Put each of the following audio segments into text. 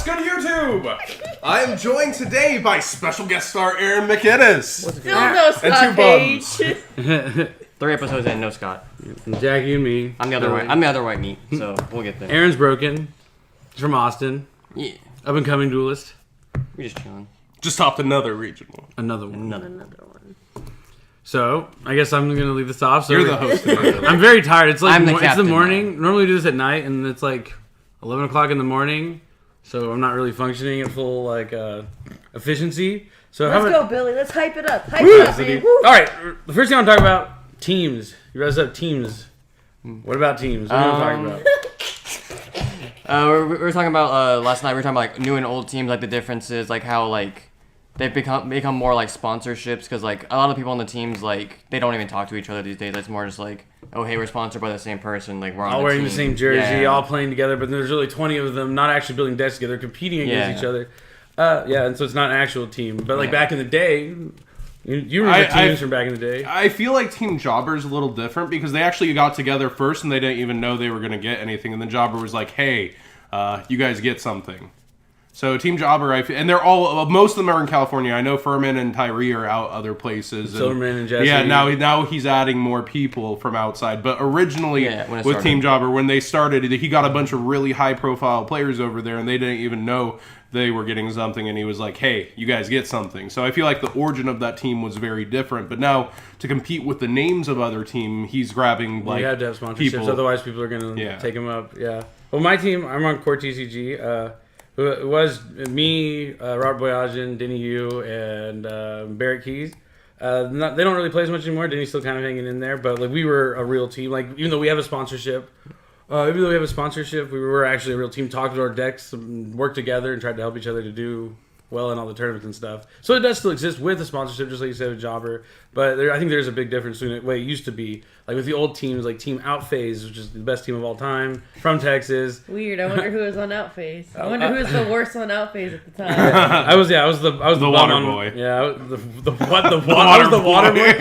What's good, YouTube? I am joined today by special guest star Aaron McInnes. Still no Scott And 2 bums. 3 episodes in, no Scott. Jackie and me. I'm the other white meat, so we'll get there. Aaron's broken. He's from Austin. Yeah, Up and coming duelist. we just chilling. Just topped another regional. Another one. Another. one. So I guess I'm gonna leave this off. So You're the host. I'm very tired. It's like I'm the it's the captain morning. Normally we do this at night, and it's like 11 o'clock in the morning. So I'm not really functioning at full efficiency. So Let's how go, about, Billy. Let's hype it up. Hype it up, man. Woo. all right. The first thing I want to talk about teams. You guys have teams. What about teams? What are we talking about? We were talking about last night. We were talking about like new and old teams, like the differences, like how like they've become more like sponsorships, because like a lot of people on the teams like they don't even talk to each other these days. It's more just like, oh hey, we're sponsored by the same person, like we're on All the wearing team. the same jersey, Yeah. all playing together, but there's really 20 of them not actually building decks together, competing against Yeah. each other. And so it's not an actual team. But like Yeah. back in the day, you remember teams from back in the day. I feel like Team Jobber's a little different because they actually got together first and they didn't even know they were going to get anything. And then Jobber was like, hey, you guys get something. So Team Jobber, and they're all, most of them are in California. I know Furman and Tyree are out other places. Silverman and Jesse. Yeah, now he's adding more people from outside. But originally, when it with started. Team Jobber, when they started, he got a bunch of really high-profile players over there, and they didn't even know they were getting something, and he was like, hey, you guys get something. So I feel like the origin of that team was very different. But now, to compete with the names of other team, he's grabbing, like, You had to have sponsorships, people. otherwise people are going to Yeah. take him up. Yeah. Well, my team, I'm on Core TCG. It was me, Robert Boyajian, Denny Yu, and Barrett Keys. They don't really play as much anymore. Denny's still kind of hanging in there, but like we were a real team. Like even though we have a sponsorship, we were actually a real team. Talked to our decks, worked together, and tried to help each other to do well in all the tournaments and stuff. So it does still exist with a sponsorship, just like you said with Jobber. But I think there's a big difference between the way it used to be. Like with the old teams, like Team Outphase, which is the best team of all time, from Texas. Weird. I wonder who was on Outphase. I wonder who was the worst on Outphase at the time. I was the water one boy. Yeah, I was the water boy.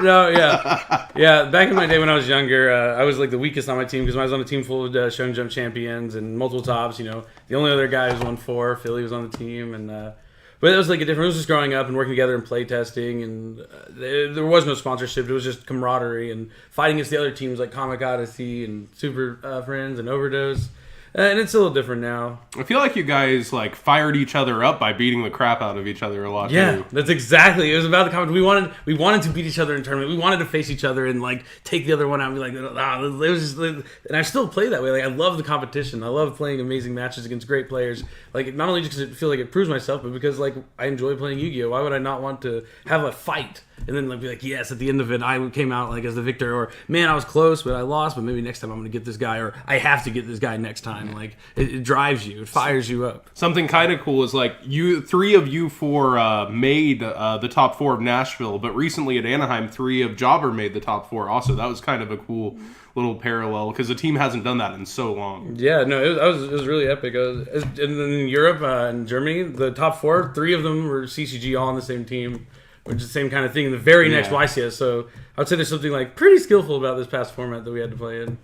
No, yeah. Back in my day when I was younger, I was like the weakest on my team because I was on a team full of Shonen Jump champions and multiple tops. You know, the only other guy was 1-4. Philly was on the team, and but it was like a different. It was just growing up and working together and play testing, and there was no sponsorship. It was just camaraderie and fighting against the other teams like Comic Odyssey and Super Friends and Overdose. And it's a little different now. I feel like you guys like fired each other up by beating the crap out of each other a lot. Yeah, too. that's exactly. It was about the competition. We wanted to beat each other in tournament. We wanted to face each other and like take the other one out and be like, it was just. And I still play that way. Like I love the competition. I love playing amazing matches against great players. Like not only just because it feels like it proves myself, but because like I enjoy playing Yu-Gi-Oh. Why would I not want to have a fight and then like be like, yes, at the end of it, I came out like as the victor, or man, I was close, but I lost. But maybe next time I'm going to get this guy, or I have to get this guy next time. Like it drives you, it fires you up. Something kind of cool is like three of you four made the top 4 of Nashville, but recently at Anaheim, 3 of Jobber made the top 4 also. That was kind of a cool little parallel because the team hasn't done that in so long. Yeah, no, it was really epic. And in Europe and Germany, the top 4, 3 of them were CCG all on the same team, which is the same kind of thing in the very next YCS. So I would say there's something like pretty skillful about this past format that we had to play in.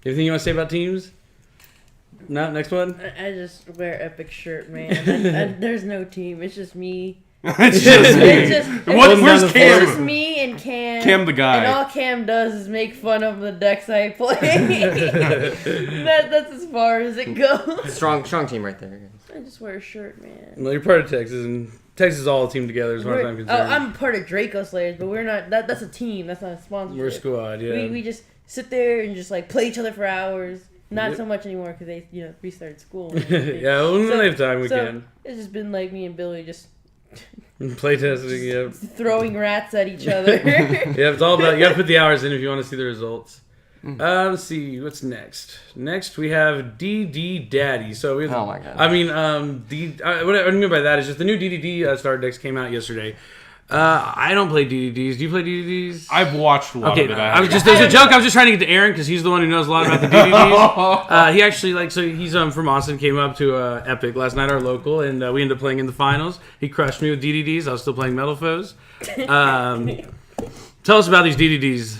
Anything you want to say about teams? No, next one. I just wear Epik shirt, man. There's no team. It's just me. It's just me. Where's It's just Cam? me and Cam. Cam the guy. And all Cam does is make fun of the decks I play. That's as far as it goes. Strong team right there. I just wear a shirt, man. Well, you're part of Texas, and Texas is all a team together as far as I'm concerned. I'm part of Draco Slayers, but we're not. That's a team. That's not a sponsorship. We're a squad, yeah. We just sit there and just like play each other for hours. Not Yep. so much anymore because they restarted school. Yeah, when they have time, we can. It's just been like me and Billy just Play testing, yeah. throwing rats at each other. Yeah, it's all about, you gotta put the hours in if you want to see the results. Let's see, what's next? Next, we have DD Daddy. So we have, Oh my god. I mean, what I mean by that is just the new DDD starter decks came out yesterday. I don't play DDDs. Do you play DDDs? I've watched a lot of it. There's a joke. I was just trying to get to Aaron because he's the one who knows a lot about the DDDs. He actually he's from Austin. Came up to Epik last night, our local, and we ended up playing in the finals. He crushed me with DDDs. I was still playing Metal Foes. Tell us about these DDDs.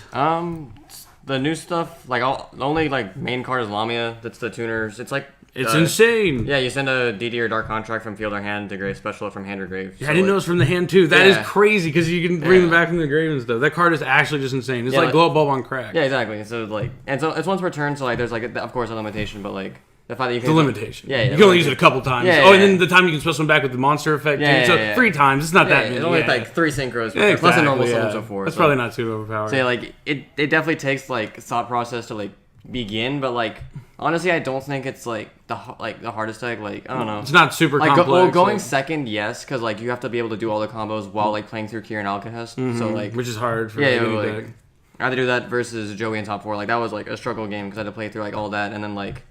The new stuff, the only main card is Lamia. That's the tuners. It's like It's insane. Yeah, you send a DD or Dark Contract from field or hand to grave, special from hand or grave. Yeah, I didn't know it was from the hand too. That is Yeah. crazy because you can bring them back from the grave and stuff. That card is actually just insane. It's like glow up bulb on crack. Yeah, exactly. So like, and so it's once per turn. So like, there's like, of course, a limitation, but like the fact that you can The limitation. Yeah, you can only use it a couple times. Yeah, and then the time you can special them back with the monster effect. Yeah, too. So yeah. 3 times. It's not that many. It's only like 3 synchros. Yeah, Plus a normal exactly, summon, so 4. That's probably not too overpowered. So yeah, like it definitely takes like thought process to like begin, but like honestly, I don't think it's like the hardest deck. Like I don't know. It's not super like complex. going second, yes, because like you have to be able to do all the combos while like playing through Kieran Alcahest. So like, which is hard for yeah, any like, deck. I had to do that versus Joey in top 4. Like that was like a struggle game because I had to play through like all that, and then like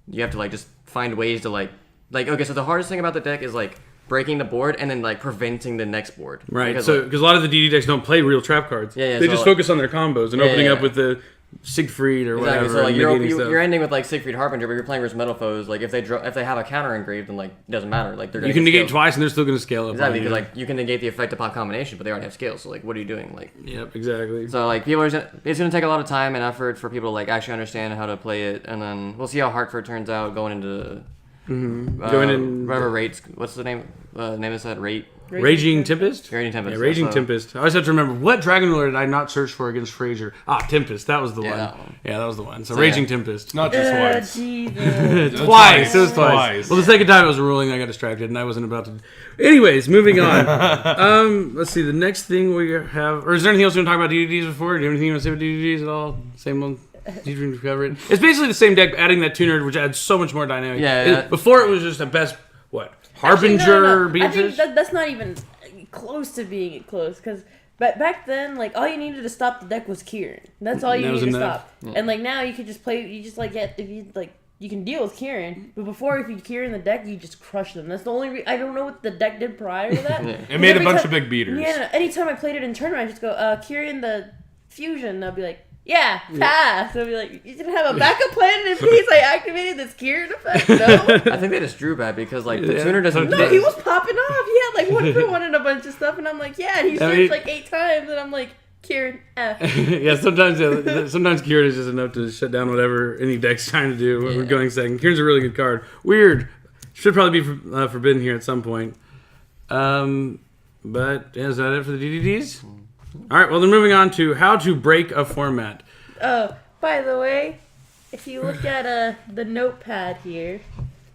you have to like just find ways to like okay. So the hardest thing about the deck is like breaking the board and then like preventing the next board. Right. Because, So like, because a lot of the DD decks don't play real trap cards. Yeah, they so, just like, focus on their combos and opening up with the Siegfried or exactly. whatever. So like and negating stuff. you're ending with like Siegfried Harbinger, but you're playing versus metal foes. Like if they have a counter engraved, then like it doesn't matter. Like they're gonna you can get negate scaled. twice and they're still going to scale up. Exactly, on because you. like you can negate the effect of pop combination, but they already have scales. So like, what are you doing? Like, Yep, exactly. so like it's gonna take a lot of time and effort for people to like actually understand how to play it, and then we'll see how Hartford turns out going into Going in whatever rates. What's the name? Name is that rate? Raging Tempest? Raging Tempest. Yeah, Raging so- Tempest. I always have to remember, what Dragon Ruler did I not search for against Frazier? Tempest. That was the one. that one. Yeah, that was the one. So, So, Raging yeah. Tempest. Not just once. Jesus. Twice. It was twice. Twice. Well, the second time it was a ruling, I got distracted, and I wasn't about to. Anyways, moving on. Let's see. The next thing we have, or is there anything else you want to talk about DDDs before? Do you have anything you want to say about DDDs at all? Same one. We've covered. It's basically the same deck, adding that tuner, which adds so much more dynamic. Yeah. Before it was just a best Harbinger, Actually, no. I Beatrice. think that's not even close to being close, because back then, like, all you needed to stop the deck was Kieran. That's all you That was needed to enough. stop. And like now you could just play. You just like if you like. You can deal with Kieran, but before, if you Kieran the deck, you just crush them. That's the only. I don't know what the deck did prior to that. It made a bunch of big beaters. Yeah, anytime I played it in tournament, I just go, Kieran the fusion. They'll be like, yeah, pass. They'll be like, you didn't have a backup plan in case I activated this Kieran effect. No. I think they just drew bad because like the tuner doesn't. No, he was popping off. He had like 1-for-1 and a bunch of stuff, and I'm like, yeah. And he searched like 8 times, and I'm like, Kieran F. Yeah, sometimes Kieran is just enough to shut down whatever any deck's trying to do. We're going second. Kieran's a really good card. Weird. Should probably be forbidden here at some point. But yeah, is that it for the DDDs? All right, well, then moving on to how to break a format. Oh, by the way, if you look at the notepad here,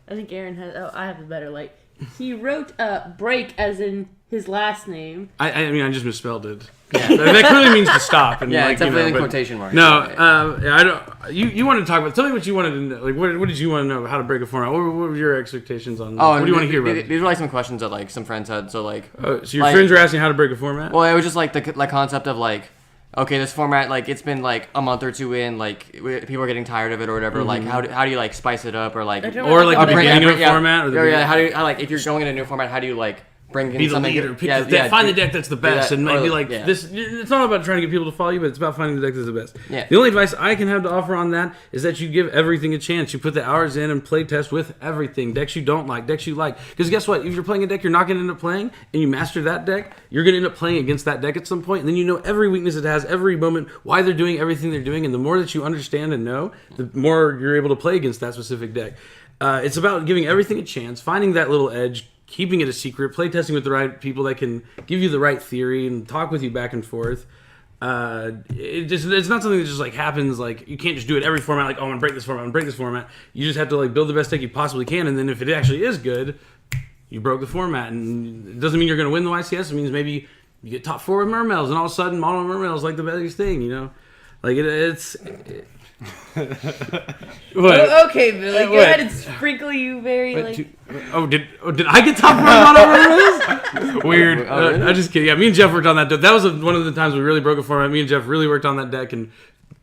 I think Aaron has. Oh, I have a better light. He wrote break as in his last name. I mean, I just misspelled it. Yeah. That clearly means to stop. And Yeah, like, it's definitely in but- quotation marks. No, I don't. You wanted to talk about? Tell me what you wanted to know. Like, what did you want to know about how to break a format? What were your expectations on? Oh, what do you want to hear about? These were like some questions that like some friends had. So like, So your like- friends are asking how to break a format? well, it was just like the like concept of like, okay, this format like it's been like a month or two in, like people are getting tired of it or whatever. Like how do you like spice it up or like I don't Or like know. the beginning of a format? Or the yeah, how do you like if you're going in a new format? How do you like bring in be the something? leader, pick the deck, find the deck that's the best, that, and or maybe the- like yeah. this. It's not about trying to get people to follow you, but it's about finding the deck that's the best. Yeah. The only advice I can have to offer on that is that you give everything a chance. You put the hours in and play test with everything. Decks you don't like, decks you like. Because guess what? If you're playing a deck you're not going to end up playing, and you master that deck, you're going to end up playing against that deck at some point, and then you know every weakness it has, every moment, why they're doing everything they're doing, and the more that you understand and know, the more you're able to play against that specific deck. It's about giving everything a chance, finding that little edge, keeping it a secret, playtesting with the right people that can give you the right theory and talk with you back and forth. It's not something that just like happens. Like you can't just do it every format. Like, oh, I'm gonna break this format. I'm gonna break this format. You just have to like build the best deck you possibly can, and then if it actually is good, you broke the format. And it doesn't mean you're gonna win the YCS. It means maybe you get top 4 with Mermails, and all of a sudden mono Mermails like the biggest thing. You know, like it's. Oh, okay, Billy. Go What? ahead and sprinkle you very like. Did I get top 4 mono Mermails? Weird. I'm just kidding. Yeah, me and Jeff worked on that. That was one of the times we really broke a format. Me and Jeff really worked on that deck, and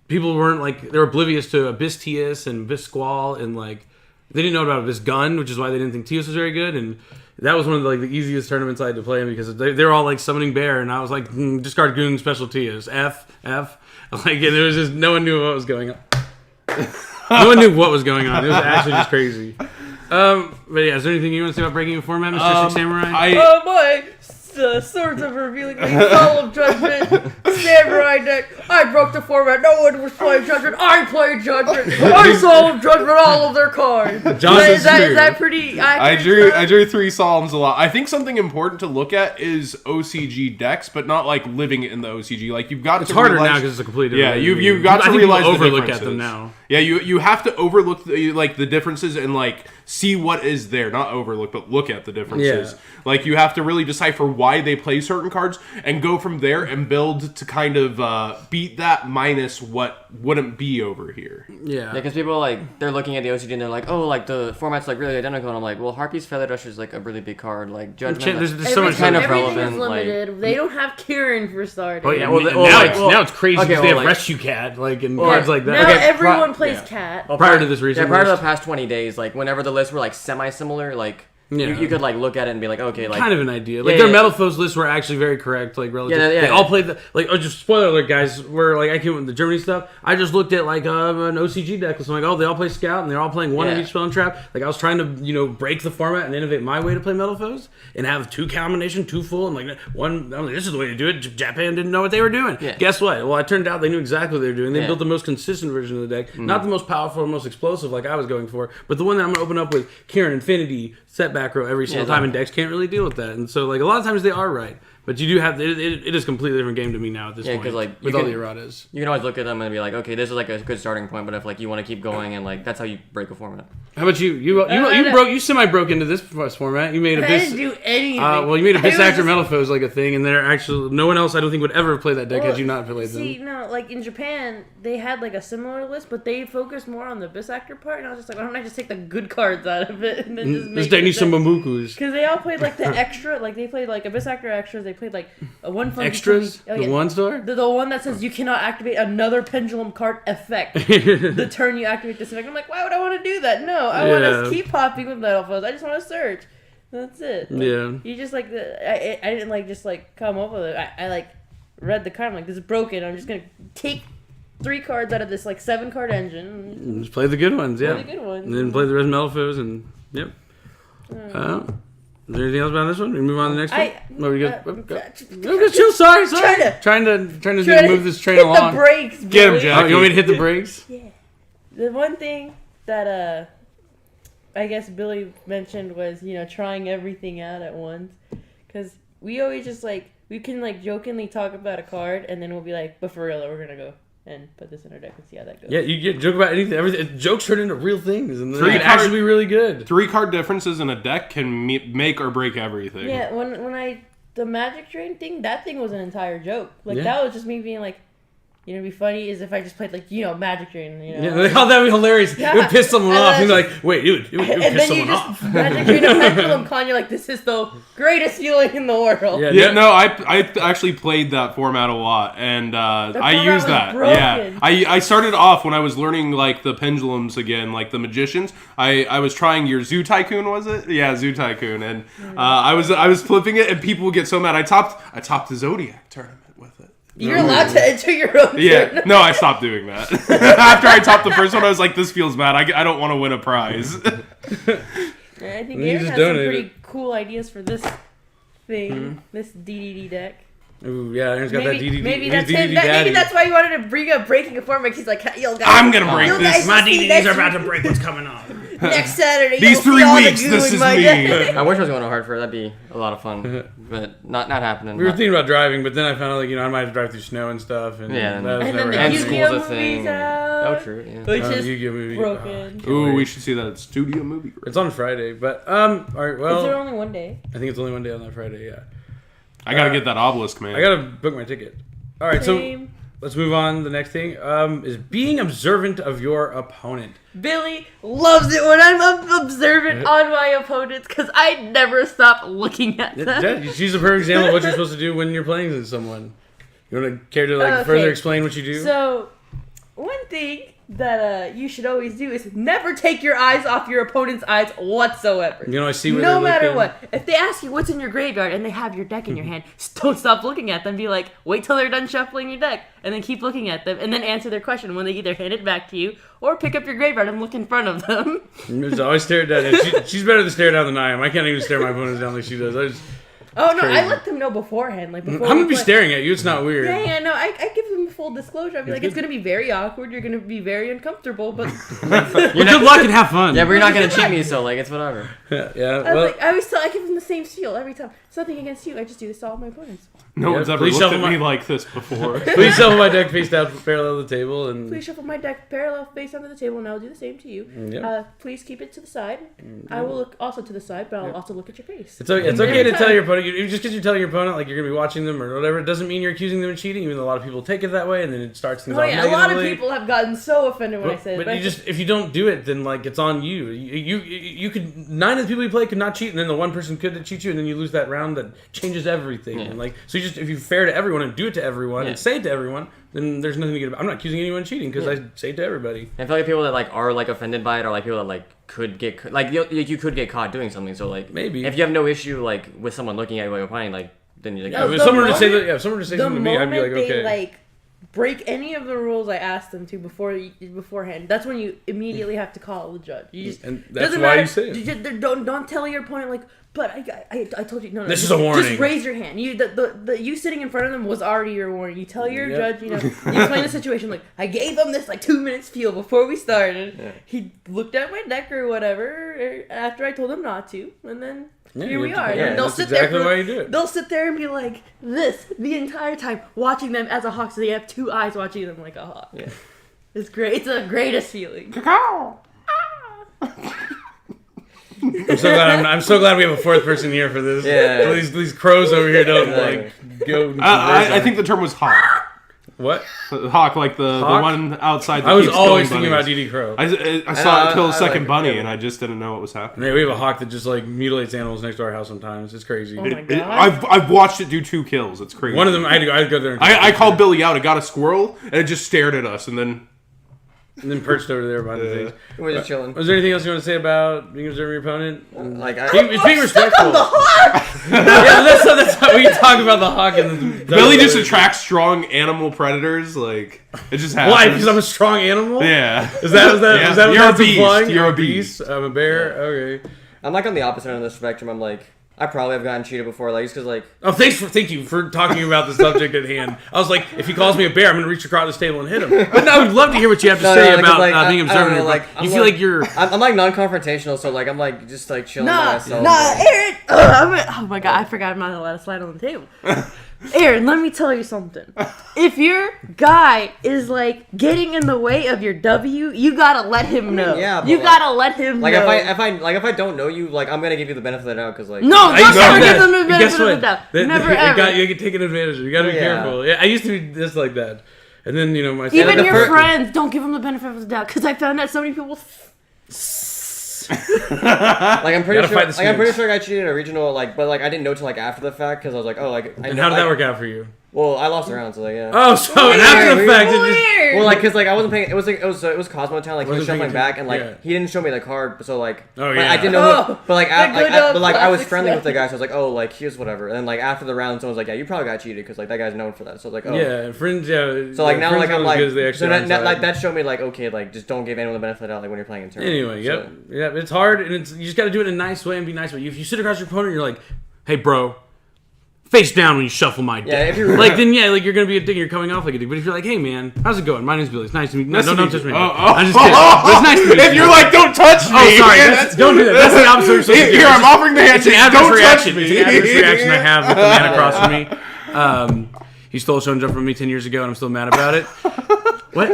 people weren't like, they were oblivious to Abyss Tias and Abyss Squall, and like they didn't know about Abyss Gun, which is why they didn't think Tias was very good. And that was one of the, like the easiest tournaments I had to play in because they were all like summoning Bear, and I was like, discard Goon special Tias, F. Like, and there was just no one knew what was going on. No one knew what was going on. It was actually just crazy. But yeah, is there anything you want to say about breaking a format, Mr. Six Samurai? Oh boy! The Swords of Revealing Fate, Soul of Judgment, Samurai deck. I broke the format. No one was playing Judgment. I played Judgment. I Soul of Judgment all of their cards. Is that pretty accurate? I drew 3 Solemns a lot. I think something important to look at is OCG decks, but not like living in the OCG. Like you've got It's to harder realize, now because it's a completely different. Yeah, you've got to realize the overlook differences. at them now. Yeah, you have to overlook the differences and like see what is there, not overlook, but look at the differences. Yeah. Like you have to really decipher why they play certain cards and go from there and build to kind of beat that minus what wouldn't be over here. Yeah. Because people like they're looking at the OCD and they're like, oh, like the format's like really identical, and I'm like, well, Harpy's Feather Duster is like a really big card, like Judgment. There's so much kind of everything relevant. is limited. They don't have Kieran for starting. Oh yeah, now it's crazy okay, because they have like- Rescue Cat, like and cards like that. Now Okay, everyone plays Cat. Prior to this recent, prior to the list. past 20 days, like whenever the lists were like semi-similar, like you could like look at it and be like, okay, like kind of an idea. Like Yeah, their yeah. Metal Foes lists were actually very correct. Like relative, Yeah, they yeah. all played the like. Oh, just spoiler alert, guys. Where like I came with the Germany stuff. I just looked at like an OCG deck. So I'm like, oh, they all play Scout and they're all playing one of Yeah. each spell and trap. Like I was trying to break the format and innovate my way to play Metal Foes and have 2 combination, 2 full, and like one. I'm like, this is the way to do it. Japan didn't know what they were doing. Yeah. Guess what? Well, it turned out they knew exactly what they were doing. They Yeah. built the most consistent version of the deck, not the most powerful, most explosive like I was going for, but the one that I'm gonna open up with Kieran Infinity set back row every single time, and decks can't really deal with that. And so like a lot of times they are right, but you do have it is a completely different game to me now at this point. because like with all the erratas. you can always look at them and be like, okay, this is like a good starting point, but if like you want to keep going and like that's how you break a format. How about you? You semi broke into this format. You made a I didn't do anything. well, you made a I was Bis Actor just- Metal Foes like a thing, and they're actually no one else I don't think would ever play that deck had you not played them. See, no, like in Japan, they had like a similar list, but they focused more on the Bisactor part, and I was just like, why don't I just take the good cards out of it and then just This make deck needs some Mamukus. Because they all played like the extra, like they played like a Bisactor extras. They played like a one fun Extras? Oh, The yeah. one star? The one that says you cannot activate another pendulum card effect the turn you activate this effect. I'm like, why would I want to do that? No, I want Yeah. to keep popping with Metal Foes. I just want to search. That's it. Like, Yeah. You just like I didn't like just like come up with it. I like read the card. I'm like, this is broken. I'm just gonna take 3 cards out of this like 7 card engine. Just play the good ones, yeah. Play the good ones. And then play the rest of Metal Foes, and yep. Is there anything else about this one? We move on to the next one. Oh, we go. Chill. Sorry. Trying to move this train hit along. the brakes. Get him, Billy. Jack. Oh, you want me to hit the brakes? Yeah. The one thing that I guess Billy mentioned was, trying everything out at once. Because we always just we can jokingly talk about a card and then we'll be like, but for real, we're going to go and put this in our deck and see how that goes. Yeah, you joke about anything. Everything. Jokes turn into real things, and they 3 can card- actually be really good. 3 card differences in a deck can make or break everything. Yeah, when the Magic Train thing, that thing was an entire joke. Yeah. That was just me being like, it'd be funny is if I just played Magic Train, Yeah, that would be hilarious. It would piss someone And off. then You'd be like, wait, it would and piss then you someone just off. Magic Train a Pendulum Con, you're like, this is the greatest feeling in the world. Yeah, no, I actually played that format a lot, and I format used was that. broken. Yeah, I started off when I was learning the pendulums again, like the magicians. I was trying your Zoo Tycoon, was it? Yeah, Zoo Tycoon, and I was flipping it, and people would get so mad. I topped the Zodiac tournament with it. You're allowed to enter your own Yeah, tournament. no, I stopped doing that. After I topped the first one, I was like, this feels bad. I don't want to win a prize. I think You Aaron just has some donated pretty cool ideas for this thing, this DDD deck. Ooh, yeah, Aaron's got that DDD. Maybe he's that's DDD him. daddy. Maybe that's why you wanted to bring up breaking a format. He's like, yo, guys, I'm gonna break you this. guys My will see DDDs are next about to break what's coming on. next Saturday. These you'll 3 see all the weeks, goo this in is my me. deck. I wish I was going to Hartford. That'd be a lot of fun, but not happening. We were thinking about driving, but then I found out I might have to drive through snow and stuff. And Yeah, that was And then never the and happening. Yu-Gi-Oh school's a thing. movie's out. Oh, true. Yeah. Which is Yu-Gi-Oh movie. broken. Oh, Ooh, can't we wait. should see that studio movie. It's on Friday, but all right. Is there Well, only one day? I think it's only one day on that Friday. Yeah, I gotta get that obelisk, man. I gotta book my ticket. All right, Same. so let's move on. The next thing is being observant of your opponent. Billy loves it when I'm observant on my opponents because I never stop looking at them. Yeah, she's a perfect example of what you're supposed to do when you're playing with someone. You want to care to Okay. further explain what you do? So, one thing that you should always do is never take your eyes off your opponent's eyes whatsoever. I see where No they're matter looking. what. If they ask you what's in your graveyard and they have your deck in your hand, don't stop looking at them. Be like, wait till they're done shuffling your deck, and then keep looking at them, and then answer their question when they either hand it back to you or pick up your graveyard and look in front of them. Just always stare down. She's better to stare down than I am. I can't even stare my opponents down like she does. Oh no, I crazy. let them know beforehand. Like I'm before gonna we be play. staring at you. It's not weird. Yeah, no, I give them full disclosure. I'll be like, it's gonna be very awkward. You're gonna be very uncomfortable, but Well, good luck and have fun. Yeah, but you're not gonna cheat me, so like it's whatever. yeah. I, Well, like, I always tell, I give them the same spiel every time. It's nothing against you. I just do this to all my opponents. No Yeah, one's ever please looked at shuffle me my- like this before. please shuffle my deck face down parallel to the table, and Please shuffle my deck parallel face under the table, and I'll do the same to you. Yeah. Please keep it to the side. I will look also to the side, but I'll also look at your face. It's okay, it's Every okay to time. tell your opponent. Just because you're telling your opponent like you're gonna be watching them or whatever, it doesn't mean you're accusing them of cheating. Even though a lot of people take it that way, and then it starts things Oh off yeah, a lot of negatively. people have gotten so offended when I But, say it. but you just if you don't do it, then like it's on you. You could 9 of the people you play could not cheat, and then the one person could that cheat you, and then you lose that round. That changes everything. Yeah. And like so, you just if you're fair to everyone and do it to everyone Yeah. and say it to everyone, then there's nothing to get about. I'm not accusing anyone of cheating because I say it to everybody. I feel like people that like are like offended by it are like people that like could get like you could get caught doing something. So like Maybe. if you have no issue like with someone looking at you while you're playing, like then you're like No, If the someone were to say moment- that, if someone were to say the something to me, I'd moment be like, okay. they break any of the rules I asked them to beforehand, that's when you immediately have to call the judge. You just And that's doesn't why matter. you say it. You just, don't tell your opponent like. But I told you no. This is you a warning. Just raise your hand. You the you sitting in front of them was already your warning. You tell your Yep. judge, you explain the situation like I gave him this like 2 minutes feel before we started. Yeah. He looked at my deck or whatever after I told him not to, and then Yeah, here we that's- are. yeah, And they'll that's sit exactly there. why you do it. They'll sit there and be like this the entire time, watching them as a hawk. So they have 2 eyes watching them like a hawk. Yeah. It's great. It's the greatest feeling. I'm so glad we have a fourth person here for this. Yeah. So these crows over here don't like go. I think the term was hawk. What? Hawk, like the Hawk? one outside. That I was keeps always killing thinking about bunnies. DD Crow. I saw know, it kill a I second like it, bunny, yeah. and I just didn't know what was happening. Man, we have a hawk that just like mutilates animals next to our house sometimes. It's crazy. Oh my God. I've watched it do 2 kills. It's crazy. One of them, I'd go there. And I called Billy out. It got a squirrel, and it just stared at us, and then and then perched over there behind the things. we're just chilling. Was there anything else you want to say about being observing your opponent? Like It's being respectful. The hawk. Yeah, that's how we talk about the hawk. And the Billy just attracts strong animal predators. Like it just happens. Why? Because I'm a strong animal. Yeah. Is that what Yeah. that's You're a implying? beast. You're a beast. I'm a bear. Okay. I'm like on the opposite end of the spectrum. I'm like I probably have gotten cheated before, like just because like Oh, thank you for talking about the subject at hand. I was like, if he calls me a bear, I'm going to reach across this table and hit him. But no, I would love to hear what you have to No, say no, 'cause, about like, being I don't observant. know, like, you I'm feel like- like you're. I'm like non-confrontational, so like I'm like just like chilling by Nah, myself. Aaron. Oh my god, I forgot I'm not allowed to slide on the table. Aaron, let me tell you something. If your guy is like getting in the way of your W, you gotta let him know. yeah, but you like- gotta let him Like know. if I don't know you, like I'm gonna give you the benefit of the doubt because like No, I don't used to ever do give that. them the And benefit guess of the what? doubt. That- Never you ever. You get taken advantage of. You got to be Yeah. careful. Yeah, I used to be just like that. And then, my Even the your fir- friends, don't give them the benefit of the doubt. Because I found out so many people. like I'm pretty Gotta sure fight the like I'm pretty snakes. sure I got cheated at a regional like but like I didn't know till like after the fact because I was like oh like I And know, how did that like- work out for you? Well, I lost the round, so like yeah. Oh, so Weird. after the fact, it just. Weird. Well, like, cause like I wasn't paying. It was like it was Cosmo Town. Like he was Wasn't paying shuffling back, and like attention. he didn't show me the card. So like, Oh, but yeah. I didn't know. Oh, But like, the good old but like I was classic friendly with the stuff. guy, so I was like, oh, like here's whatever. And then like after the round, someone was like, yeah, you probably got cheated because like that guy's known for that. So I was like, oh. Yeah, friends, yeah. So like yeah, now friends like I'm aren't as good like as they so actually are that, inside. like that showed me like okay like just don't give anyone the benefit of the doubt like when you're playing in turn. Anyway, So- yep. Yeah, it's hard, and you just got to do it in a nice way and be nice. But if you sit across your opponent, you're like, hey, bro. Face down when you shuffle my deck. Yeah, if you're- like then like you're gonna be a dick. You're coming off like a dick. But if you're like, hey man, how's it going? My name's Billy. It's nice to meet you. No, Nice to don't meet touch you. me. Oh, I'm just kidding. But it's nice to meet you. If you're like, don't touch me. oh sorry, yeah, that's, don't do that. That's the opposite. Of social Here, I'm offering the It's an handshake. adverse Don't touch reaction. me. It's an adverse reaction I have with the man across from me. He stole a show and jump from me 10 years ago, and I'm still mad about it. What?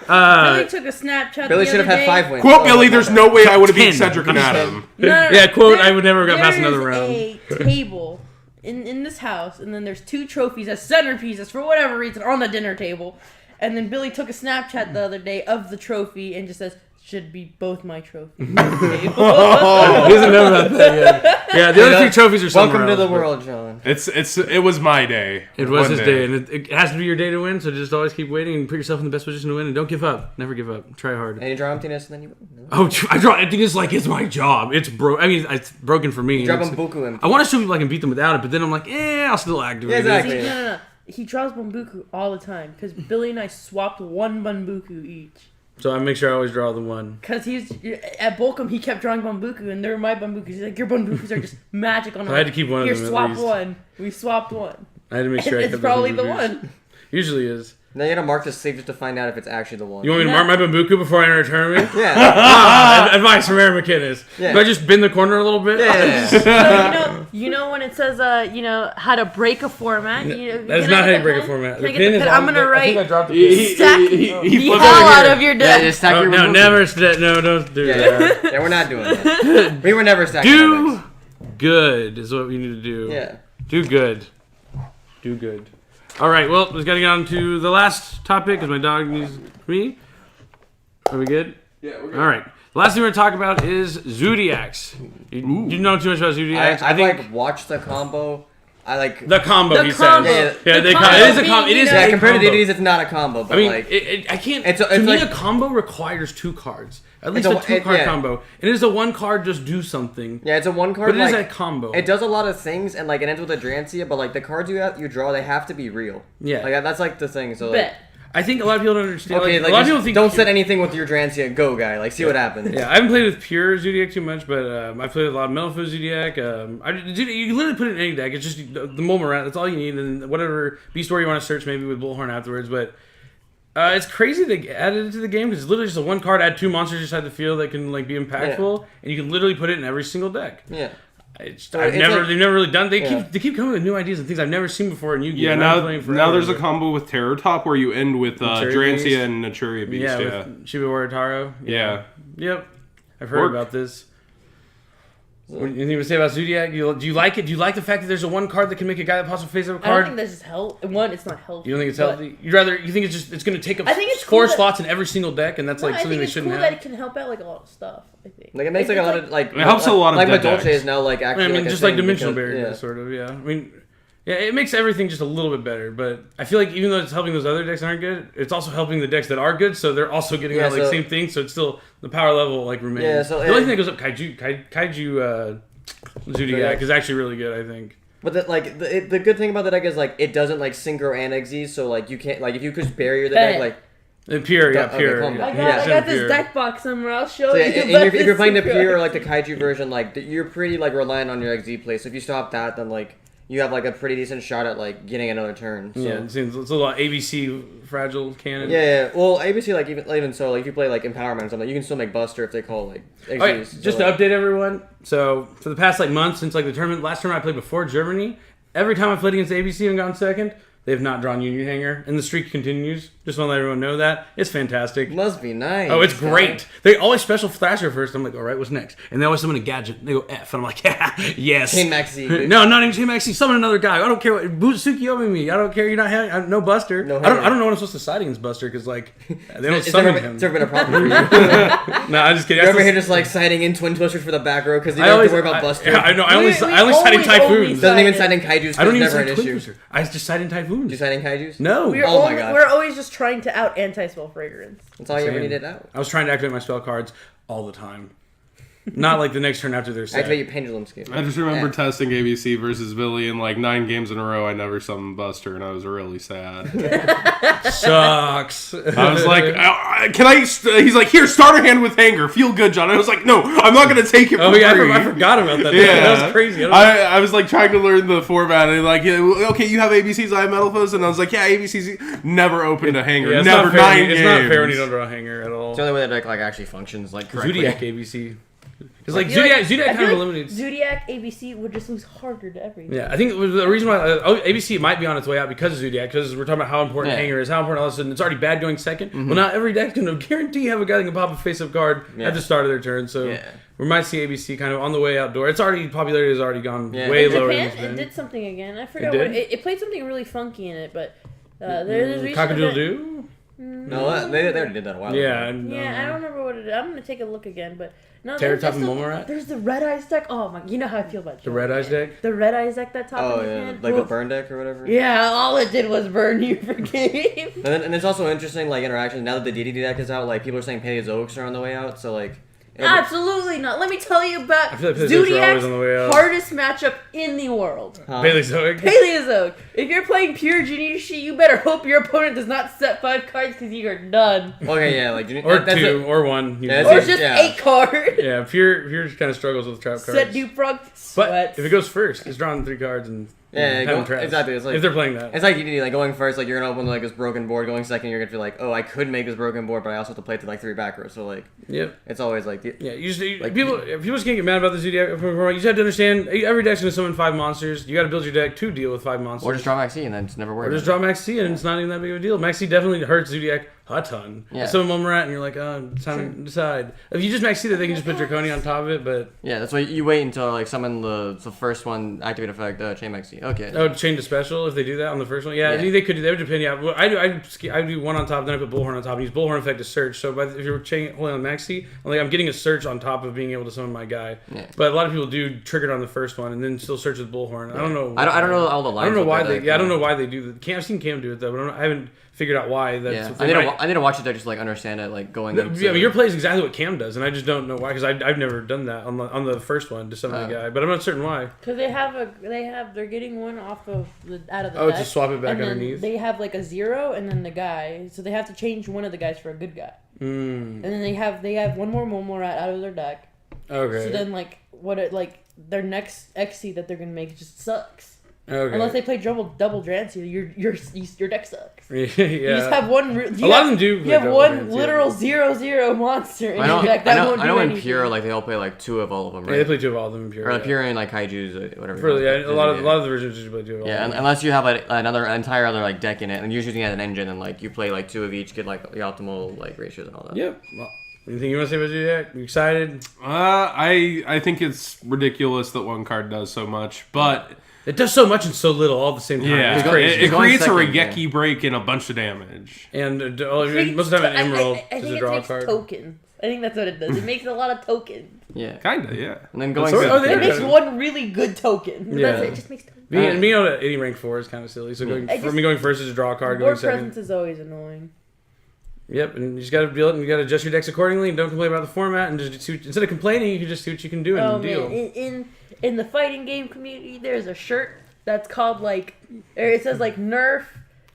Billy took a Snapchat. Billy the should have other had day. 5 wins. Quote Oh, Billy, that's there's not no way I would have beat 10. Cedric and Adam. No, Yeah, quote, I would never have got past There's another round. a table in this house, and then there's 2 trophies as centerpieces for whatever reason on the dinner table. And then Billy took a Snapchat the other day of the trophy and just says, "Should be both my trophies." He doesn't know about that yet. Yeah, the other 3 trophies are somewhere Welcome to the else, but world, John. It was my day. It was One his day. day, and it has to be your day to win. So just always keep waiting and put yourself in the best position to win, and don't give up. Never give up. Try hard. And you draw emptiness, and then you win. Oh, I draw. I think it's like it's my job. It's I mean, it's broken for me. Drop It's- him Buku and I want to show people I can beat them without it, but then I'm like, I'll still activate Yeah, exactly. See, no. He draws Bambuku all the time because Billy and I swapped 1 Bambuku each. So I make sure I always draw the 1. Because at Bolcom, he kept drawing Bambuku, and they're my Bambukus. He's like, your Bambukus are just magic on I had to keep one of Here, them at swap least. one. We swapped one. I had to make sure I It's kept probably the Bambukus. one. Usually is. Now you gotta mark the sleeve just to find out if it's actually the one. You want me to mark my Bambuku before I enter a tournament? Yeah. Advice from Aaron McKinnis. Yeah. Do I just bend the corner a little bit? Yeah. So, you know when it says, how to break a format? That's not how you break a format. Can I get the pen? I'm going to I think I write dropped the pen. stack he the flipped hell over out here. of your Yeah, deck. just stack your No, Bambuku. never. No, don't do that. Yeah, we're not doing that. We were never stacking Do decks. good is what we need to do. Yeah. Do good. Do good. All right, well, let's get on to the last topic because my dog needs me. Are we good? Yeah, we're good. All right. The last thing we're going to talk about is Zoodiacs. You know too much about Zoodiacs. I think watched the combo. I like. The combo, The he combo. says. Yeah, Yeah, The it is a combo combo. It is being, Yeah, a compared to combo. DDs, it's not a combo, but I mean, like. I can't. It's to me, like- a combo requires 2 cards. At least It's a 2-card yeah. combo. It is a 1 card just do something. Yeah, it's a 1 card. But it is like, a combo. It does a lot of things, and like it ends with a Drancia, but like the cards you draw, they have to be real. Yeah. Like that's like the thing. So like, Bet. I think a lot of people don't understand. okay, like, like a lot of just people think don't set anything with your Drancia. Go guy, like see what happens. Yeah, I haven't played with pure Zoodiac too much, but I played with a lot of Metalfoe Zoodiac. You can literally put it in any deck. It's just the Mulmorat. That's all you need, and whatever beast story you want to search, maybe with Bullhorn afterwards. But it's crazy they added it to the game because it's literally just a 1 card, add 2 monsters inside the field that can like be impactful, and you can literally put it in every single deck. Yeah. They've it's never like- really done. They Yeah. keep coming with new ideas and things I've never seen before in Yu-Gi-Oh. Yeah, And I've been now, playing forever, now there's a but- combo with Terror Top where you end with Naturia Beast. Drancia and Naturia Beast. Yeah, Yeah, with Shiba Warataro. yeah. Yep. I've heard Work. about this. Anything to say about Zoodiac? Do you like it? Do you like the fact that there's a 1 card that can make a guy that possible face up a I don't card? think this is healthy. One, it's not healthy. You don't think it's but- healthy? You think it's going to take up I think it's 4 cool that- slots in every single deck, and that's No, like I something think they it's shouldn't cool that have. it can help out like a lot of stuff. I think. Like it makes like a lot of like. It helps a lot of like dead Madolche decks. is now like actually. I mean, like, a just like thing dimensional because- barrier, yeah. sort of. Yeah, I mean, yeah, it makes everything just a little bit better. But I feel like even though it's helping those other decks that aren't good, it's also helping the decks that are good. So they're also getting Yeah, out like so- same thing. So it's still the power level like remains. Yeah, so the only thing that goes up Kaiju Zoodiac is actually really good. I think. But the good thing about the deck is like it doesn't like synchro and XZ, so like you can't like if you could barrier the deck Bet. like Pure, yeah, Okay, pure. calm yeah. down. I got Pure. this deck box somewhere. I'll show so yeah, you. and but if you're playing the this is pure or good. like the kaiju version, like you're pretty like reliant on your XZ play. So if you stop that, then like you have like a pretty decent shot at like getting another turn. So. Yeah, it's a little ABC fragile cannon. Yeah. Well, ABC like even so, like if you play like Empowerment or something, you can still make Buster if they call like XZs. All right, So, just like, to update everyone. So for the past like month since like the tournament, last tournament I played before Germany, every time I played against ABC and gone second, they have not drawn Union Hanger, and the streak continues. Just want to let everyone know that it's fantastic. must be nice. Oh, it's great. They always special Thrasher first. I'm like, all right, what's next? And they always summon a gadget. And they go F, and I'm like, yeah, yes. Chain Max Z, dude. No, not even Chain Max Z. Summon another guy. I don't care what Tsukiyomi me. I don't care. You're not having no Buster. No I don't hanger. know what I'm supposed to side against Buster because like they don't It's summon never, him. it's never been a problem for you. No, I'm just kidding. You're I over still- here just like siding in Twin Twisters for the back row because you I don't have always to worry about Buster. Yeah, I know. I only We side in always Typhoons. Doesn't even sided. side in Kaiju's. I don't even never side an Twin issue. Twister. I just side in Typhoons. Do you side in Kaiju's? No. Oh my gosh. We're always just trying to out anti-spell fragrance. That's all you ever Same. needed out. I was trying to activate my spell cards all the time. Not like the next turn after they're set. Activate your pendulum skill. I just remember Yeah. testing ABC versus Billy, and like 9 games in a row, I never summoned Buster, and I was really sad. Sucks. I was like, "Can I?" He's like, "Here, starter hand with hanger. Feel good, John." I was like, "No, I'm not gonna take it for oh yeah, free." I forgot about that. Yeah, That was crazy. I was like trying to learn the format, and like, yeah, okay, you have ABCs, I have Metalfoes, and I was like, yeah, ABCs never opened a hanger, Yeah, it's never not fair. 9 games. It's not fair when you don't draw a hanger at all. It's the only way the deck like actually functions like correctly. Zodiac ABC. Because like I feel Zodiac I kind feel of like eliminates. Zodiac ABC would just lose harder to everything. Yeah, I think the reason why ABC might be on its way out because of Zoodiac, because we're talking about how important Yeah. Hanger is, how important all of a sudden it's already bad going 2nd. Well, now every deck's going to guarantee you have a guy that can pop a face-up card Yeah. at the start of their turn. So Yeah. we might see ABC kind of on the way outdoor. It's already popularity has already gone Yeah. way In lower than Japan, it's been. it did something again. I forgot It what did? it played something really funky in it, but there's a Cockadoodle Doo? No, they already did that a while Yeah. ago. Yeah, I don't remember what it is. I'm gonna take a look again, but no. Terror there's Top and the- Momorat? There's the Red Eyes deck. Oh my, you know how I feel about The Red Eyes deck? The Red Eyes deck that top Oh in his yeah, hand. like the Oof. burn deck or whatever. Yeah, all it did was burn you for game. And it's also interesting, like interactions. Now that the DDD deck is out, like people are saying Paleozoics are on the way out. So like, Absolutely not. Let me tell you about I feel like PlayStation are always on the way Zoodiac's out. hardest matchup in the world. Paleozoic. Paleozoic. If you're playing pure Junichi, you better hope your opponent does not set 5 cards because you are done. Okay, yeah, like Or that's 2, it. or 1. Yeah, Or that's just yeah. 8 cards. Yeah, Pure kind of struggles with trap cards. Set Duprog, But sweats. if it goes first, it's drawing 3 cards and having traps. Exactly. It's like if they're playing that. It's like DDD, like going first, like you're gonna open like this broken board. Going second, you're gonna feel like, oh, I could make this broken board, but I also have to play to like 3 back rows. So like, Yep. it's always like, Yeah, Like, people just can't get mad about the Zoodiac. You just have to understand, every deck's gonna summon 5 monsters. You gotta build your deck to deal with 5 monsters. Or just draw Max C and then it's never Or worked. just draw Max C and it's not even that big of a deal. Max C definitely hurts Zoodiac a ton. Yeah. Summon Momorat and you're like, it's time to decide. If you just Max C that, they can just put Draconi on top of it, but... Yeah, that's why you wait until like summon the first one, activate effect, Chain Max C. Okay. Oh, change to special if they do that on the first one? Yeah, Yeah. they could do that. It would depend, yeah. Well, I do 1 on top, then I put Bullhorn on top, and use Bullhorn effect to search. So if you're holding on Max C, I'm getting a search on top of being able to summon my guy. Yeah. But a lot of people do trigger it on the first one and then still search with Bullhorn. I don't know. I don't know all the lines. I don't know with why that they. deck, Yeah, I don't know why they do that. I've seen Cam do it though, but I haven't figured out why. That's Yeah, what they might- I need to watch it there just to like understand it, like going. Yeah, into, I mean, your play is exactly what Cam does, and I just don't know why because I've never done that on the first one to summon the guy, but I'm not certain why. Because they're getting one off of out of the Oh, deck, to swap it back and then underneath? they have like a 0 and then the guy, so they have to change one of the guys for a good guy. And then they have one more Momorat out of their deck. Okay. So then their next XC that they're gonna make just sucks. Okay. Unless they play double Drancy, your deck sucks. yeah. You just have one. A lot of them do. You have one literal 0/0 monster in your deck that won't I do know in anything. Pure, like they all play like 2 of all of them, Yeah, right? they play 2 of all of them in Pure. Or like Pure and like Kaiju's, whatever. Really, yeah, a lot of yeah. the versions just play 2 of all. Yeah, of them. unless you have like entire other like deck in it, and you're using it as an engine, and like you play like 2 of each, get like the optimal like ratios and all that. Yep. Well, anything you want to say about Zoodiac? You excited? I think it's ridiculous that one card does so much, but It does so much and so little all at the same time. yeah, It's crazy. it Going creates a second, Regeki break and a bunch of damage. And most of the time, an Emerald I is think a it draw makes card. tokens. I think that's what it does. It makes a lot of tokens. Yeah. Kinda, yeah. And then going. So- oh, It Yeah. makes one really good token. Yeah. That's it. It just makes tokens. Being on any rank 4 is kind of silly. So going first is a draw card. Going Board second. presence is always annoying. Yep, and you just got to deal it, and you got to adjust your decks accordingly, and don't complain about the format, and just instead of complaining, you can just see what you can do and Oh deal. man, in the fighting game community, there's a shirt that's called like, or it says like Nerf,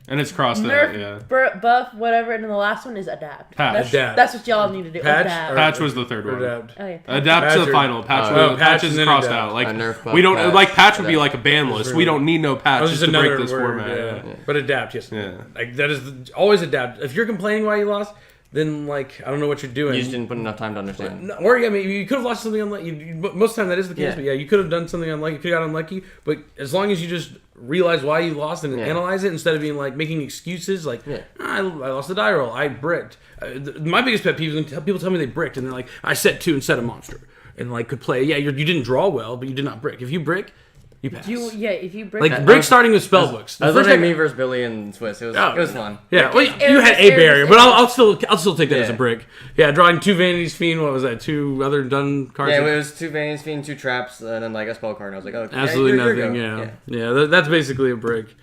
And it's crossed Nerf, out, yeah. buff, whatever, and then the last one is Adapt. Patch. Adapt. That's what y'all need to do. Patch Adapt. or- Patch was the third Or one. adapt. Oh, yeah, Adapt to Patch the or- final. Patch, Patch patch and is then crossed adapt. out. Like A Nerf buff, we don't patch, like patch would be adapt. like a ban list. We don't need no patch That was just just to break another this word, format. yeah. But adapt, yes. Yeah. Like that is always adapt. If you're complaining why you lost, then like I don't know what you're doing. You just didn't put enough time to understand. No, or I mean, you could have lost something unlucky. Most of the time, that is the case. Yeah. But yeah, you could have done something unlucky. You could have got unlucky. But as long as you just realize why you lost and analyze it instead of being like making excuses, like I lost the die roll, I bricked. My biggest pet peeve is when people tell me they bricked and they're like, I set 2 and set a monster and like could play. Yeah, you didn't draw well, but you did not brick. If you brick, you pass. If you break Like brick starting with spell books. I was The first looking at time- me versus Billy and Swiss. It was fun. Yeah, well, Air- you had a air- barrier, air- but I'll still take that as a Yeah. brick. Yeah, drawing 2 Vanity's Fiend. What was that? 2 other done cards. Yeah, it was 2 Vanity's Fiend, 2 traps, and then like a spell card. And I was like, oh, Absolutely you're nothing. go. Yeah. That's basically a brick.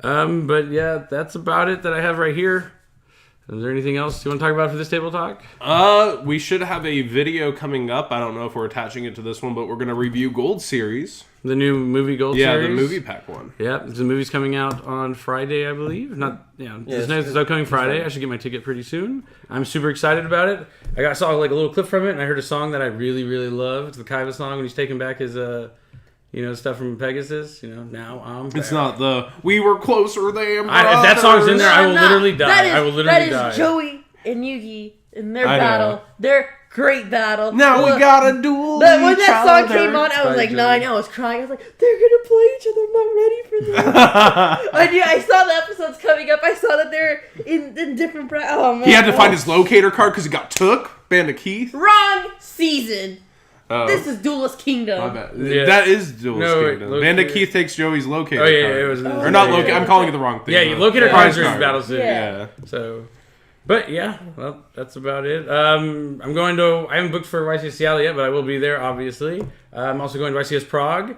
But yeah, that's about it that I have right here. Is there anything else you want to talk about for this table talk? We should have a video coming up. I don't know if we're attaching it to this one, but we're going to review Gold Series. The new movie Gold Yeah, series. the movie pack one. Yeah, the movie's coming out on Friday, I believe. It's upcoming Friday. I should get my ticket pretty soon. I'm super excited about it. I saw like a little clip from it, and I heard a song that I really, really love. It's the Kaiba song when he's taking back his stuff from Pegasus. Now I'm back. It's not the "We Were Closer Than If that song's in there, I will No, literally die. That is, I will literally die. That is Joey and Yugi in their I know. battle. Their great battle. Now we gotta duel When each that song other. came on, I was like 9. I was crying. I was like, they're gonna play each other. I'm not ready for this. I knew. I saw the episodes coming up. I saw that they're in different. Oh man. He had to find his locator card because he got took. Band of Keith. wrong season. Oh, This is Duelist Kingdom. my bad. Yeah. That is Duelist No, wait, Kingdom. locator. Band of Keith takes Joey's locator Oh yeah, card. it was. Or not yeah. locator. I'm calling it the wrong thing. Yeah, locator Prize cards are his card. battle suit. Yeah. So, but yeah, well, that's about it. I haven't booked for YCS Seattle yet, but I will be there, obviously. I'm also going to YCS Prague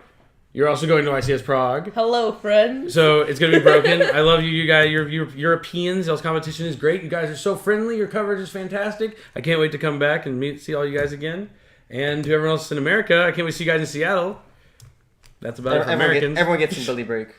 You're also going to ICS Prague. Hello, friends. So it's gonna be broken. I love you, you guys. You're Europeans. Y'all's competition is great. You guys are so friendly. Your coverage is fantastic. I can't wait to come back and see all you guys again. And to everyone else in America, I can't wait to see you guys in Seattle. That's about it for Americans. Everyone gets some Billy break.